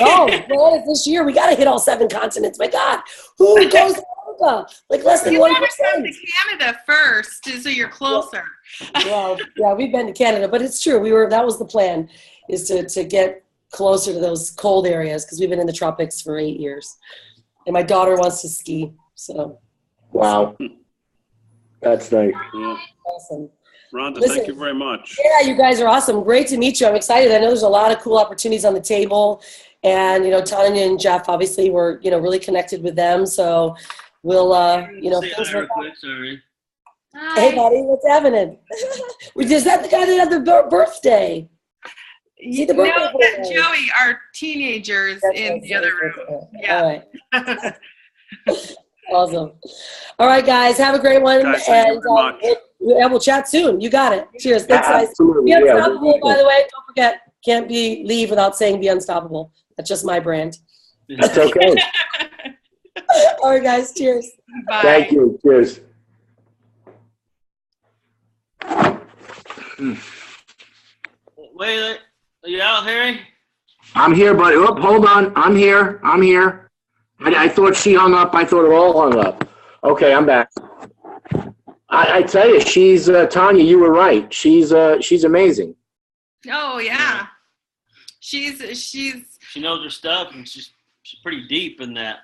D: No, the plan is this year. We got to hit all 7 continents. My God, who goes to Africa? Like less than 1%.
C: You better come to Canada first, so you're closer.
D: Well, yeah, we've been to Canada, but it's true. That was the plan, is to get closer to those cold areas because we've been in the tropics for 8 years, and my daughter wants to ski. So,
B: wow, that's nice.
E: Yeah.
D: Awesome.
E: Rhonda,
D: Listen,
E: thank you very much.
D: Yeah, you guys are awesome. Great to meet you. I'm excited. I know there's a lot of cool opportunities on the table, and Tonya and Jeff, obviously, we're really connected with them. So we'll
A: Say
D: things
A: hi
D: work
A: real
D: out.
A: quick, sorry.
D: Hey, buddy, what's happening? Is that the guy that had the birthday? See the birthday
C: No,
D: boy?
C: Joey, our teenagers in the other room. Yeah.
D: All right. Awesome. All right, guys, have a great one.
E: Guys, thank you very much.
D: We'll chat soon. You got it. Cheers. Thanks, guys.
B: Absolutely.
D: Be
B: Yeah,
D: unstoppable, by the way. Don't forget, can't leave without saying be unstoppable. That's just my brand.
B: that's okay.
D: All right, guys. Cheers.
C: Bye.
B: Thank you. Cheers.
A: Wait, are you out, Harry?
B: I'm here, but hold on. I'm here. I thought she hung up. I thought it all hung up. Okay, I'm back. I tell you, she's Tonya. You were right. She's amazing.
C: Oh yeah, she's.
A: She knows her stuff, and she's pretty deep in that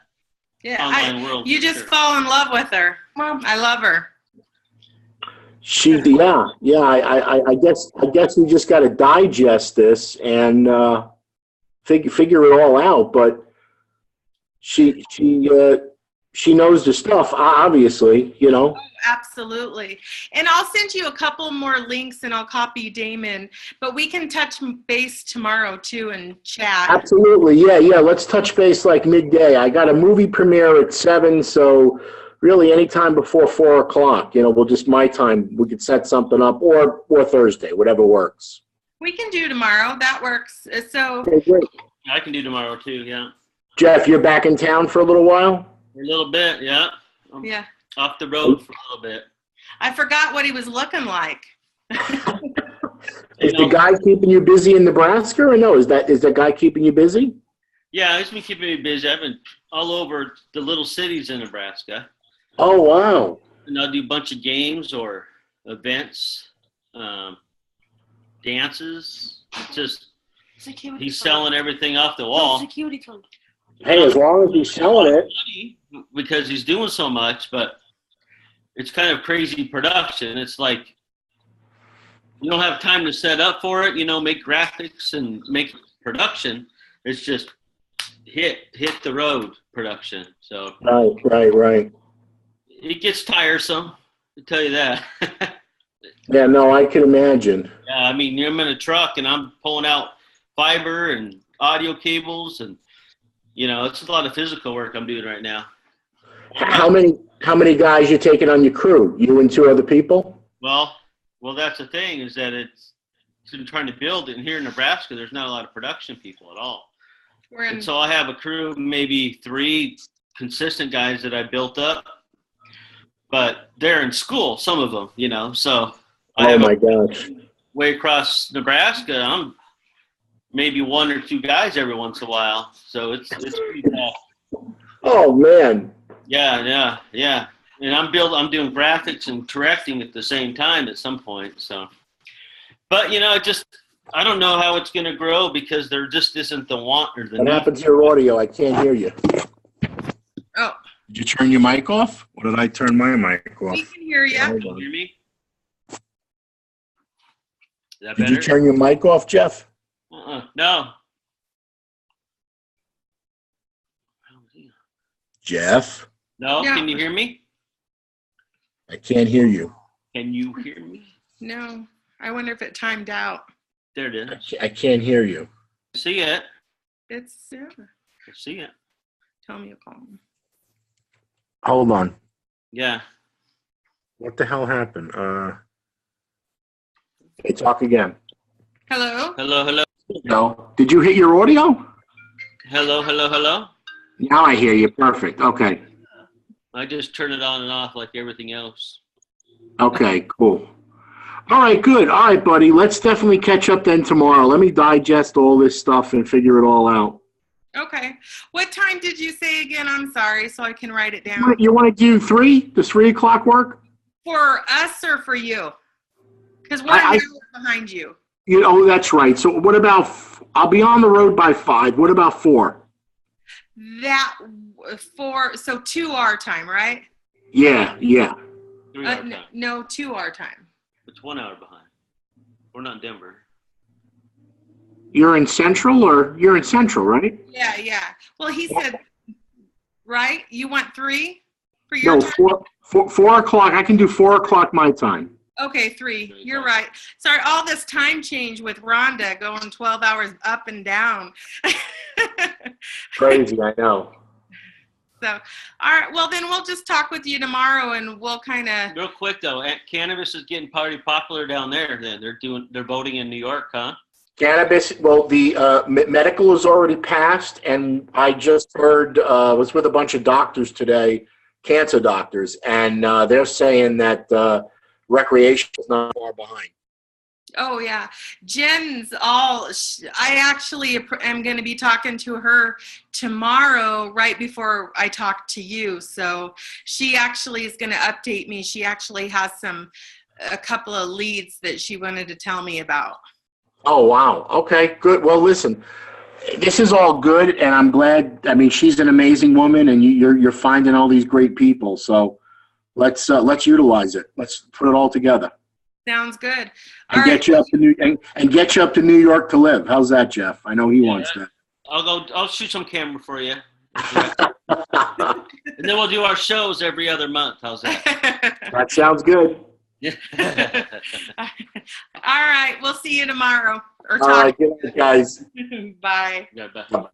C: Yeah,
A: online world.
C: you
A: for
C: just
A: sure.
C: fall in love with her. I love her.
B: I guess we just got to digest this and figure it all out. But she knows the stuff, obviously.
C: Oh, absolutely. And I'll send you a couple more links, and I'll copy Damon. But we can touch base tomorrow too and chat.
B: Absolutely, yeah. Let's touch base like midday. I got a movie premiere at 7, so really anytime before 4 o'clock. We'll just my time. We could set something up, or Thursday, whatever works.
C: We can do tomorrow. That works. So
B: Okay, great.
A: I can do tomorrow too. Yeah,
B: Jeff, you're back in town for a little while?
A: a little bit. Yeah, I'm
C: yeah.
A: off the road for a little bit.
C: I forgot what he was looking like.
B: Is the guy keeping you busy in Nebraska, or no? Is that guy keeping you busy?
A: Yeah, he's been keeping me busy. I've been all over the little cities in Nebraska.
B: Oh, wow.
A: And I'll do a bunch of games or events, dances. It's just he's selling everything off the wall.
B: Hey, as long as he's selling it.
A: Because he's doing so much, but it's kind of crazy production. It's like you don't have time to set up for it, make graphics and make production. It's just hit the road production. So
B: Right.
A: It gets tiresome, to tell you that.
B: Yeah, no, I can imagine.
A: Yeah, I mean, I'm in a truck and I'm pulling out fiber and audio cables, and it's a lot of physical work I'm doing right now.
B: How many guys you taking on your crew? You and 2 other people?
A: Well, that's the thing, is that it's been trying to build it. And here in Nebraska, there's not a lot of production people at all. And so I have a crew, maybe 3 consistent guys that I built up, but they're in school, some of them, so I have
B: my gosh.
A: Way across Nebraska, I'm maybe 1 or 2 guys every once in a while. So it's pretty tough.
B: Oh, man.
A: Yeah. And I'm doing graphics and correcting at the same time at some point. So, but I don't know how it's going to grow, because there just isn't the want or the need.
B: What happened to your audio? I can't hear you.
C: Oh.
B: Did you turn your mic off? Or did I turn my mic off?
C: We can hear you.
A: Can you hear me? Is that
B: Did
A: better?
B: you turn your mic off, Jeff?
A: No.
B: Jeff?
A: No, can you hear me?
B: I can't hear you.
A: Can you hear me?
C: No. I wonder if it timed out.
A: There it is.
B: I can't hear you.
A: See it.
C: It's, yeah.
A: I see it.
C: Tell me a call.
B: Hold on.
A: Yeah.
B: What the hell happened? Hey, talk again.
C: Hello?
A: Hello.
B: No. Did you hit your audio?
A: Hello.
B: Now I hear you. Perfect. Okay.
A: I just turn it on and off like everything else.
B: Okay, cool. All right, good. All right, buddy. Let's definitely catch up then tomorrow. Let me digest all this stuff and figure it all out.
C: Okay. What time did you say again? I'm sorry, so I can write it down.
B: You want to do 3? Does 3 o'clock work?
C: For us or for you? Because we're an hour behind you.
B: That's right. So what about, I'll be on the road by 5. What about 4?
C: So 2 our time, right?
B: Yeah.
A: 3 hour time.
C: No, 2 our time.
A: It's 1 hour behind. We're not in Denver.
B: You're in Central, right?
C: Yeah. Well, he said, right? You want 3 for your time?
B: No, 4 o'clock. I can do 4 o'clock my time.
C: Okay, 3. You're right. Sorry, all this time change with Rhonda going 12 hours up and down.
B: Crazy, I know.
C: So, all right. Well, then we'll just talk with you tomorrow, and we'll kind of.
A: Real quick though, cannabis is getting pretty popular down there. Then they're voting in New York, huh?
B: Cannabis. Well, the medical is already passed, and I just heard was with a bunch of doctors today, cancer doctors, and they're saying that recreation is not far behind.
C: Oh, yeah. I actually am going to be talking to her tomorrow right before I talk to you. So she actually is going to update me. She actually has a couple of leads that she wanted to tell me about.
B: Oh, wow. Okay, good. Well, listen, this is all good, and I'm glad. I mean, she's an amazing woman, and you're finding all these great people. So let's utilize it. Let's put it all together.
C: Sounds good.
B: And get you up to New York to live. How's that, Jeff? I know he wants that.
A: I'll shoot some camera for you. And then we'll do our shows every other month. How's that?
B: That sounds good.
C: All right. We'll see you tomorrow.
B: All right. Good night, guys.
C: Bye.
A: Yeah, bye.
B: Bye.